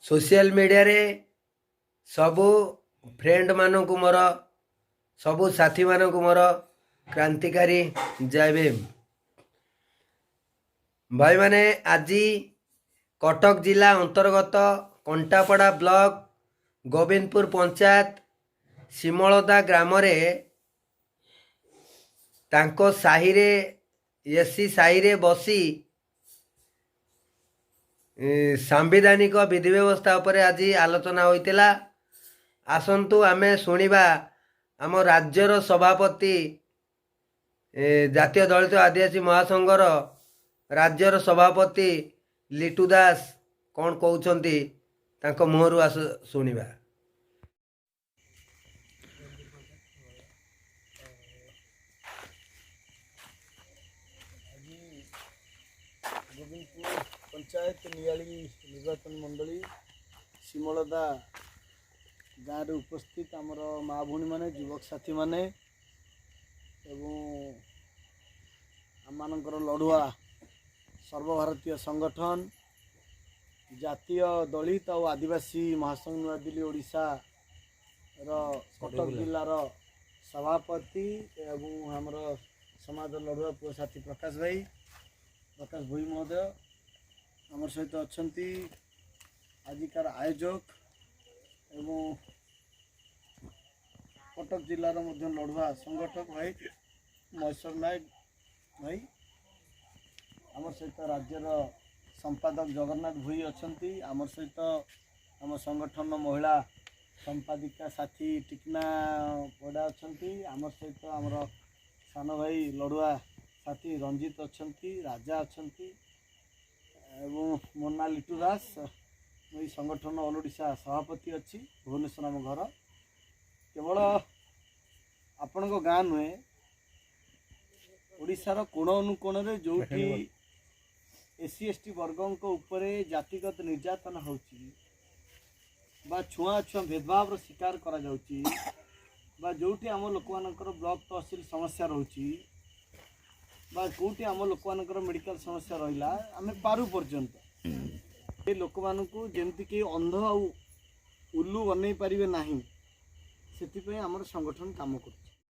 Social media रे सबू friend मानक मोर सबू साथी मानक मोर क्रांतिकारी जय भीम। भाई माने आज कटक जिला अंतर्गत कंटापड़ा ब्लॉक गोविंदपुर पंचायत सिमलदा ग्राम रे तांको साही रे एसी साही रे बसी सांविधानिक विधि व्यवस्था उपरे आज आलोचना होइतिला। आसंतु आमे शुणिबा आम राज्यर सभापति जातीय दलित आदिवासी महासंघर राज्यर सभापति लिटू दास कौन कहउछंती तांको मुहरु आस शुणिबा। गोविंदपुर पंचायत नियाली निर्वाचन मंडली सिमलदा गाँव में उपस्थित आमर माँ भूणी माने युवक साथी माने एवं आमर लड़ुआ सर्वभारतीय संगठन जातीय दलित और आदिवासी महासंघ नूआ दिल्ली ओडिशा कटक जिलार सभापति एवं आमर समाज लड़ुआ पुओ साथी प्रकाश भोई महोदय आमर सहित अच्छा आजिकार आयोजक एवं कटक जिलार लड़ुआ संगठक भाई महेश्वर नायक भाई आमर सहित राज्यर संपादक जगन्नाथ भोई अच्छा आमर सहित आम संगठन महिला संपादिका साथी टिकना पड़ा अच्छा आमर सहित आमर सान भाई लड़ुआ साथी रंजित अच्छा राजा अच्छा एवं मोना लिटू दास मुई संगठन ऑल ओडिशा सभापति अच्छी भुवनेश्वर आम घर केवल आपण गाँ नुहे ओडिशार कोण अनुकोण जो एससी एसटी वर्गों उपरे जातिगत निर्यातन होची बा छुआ छुआ भेदभाव शिकार करा जाउची बा जोटी आम लोक मानकर ब्लॉक तहसील समस्या रोची बा कोटी आम लोक मानकर मेडिकल समस्या रहिला आमे पारु पर्यंत ए लोक मानकु जेमति के अंध आ उल्लू बनै पारिबे नाही सेति पे हमर संगठन काम कर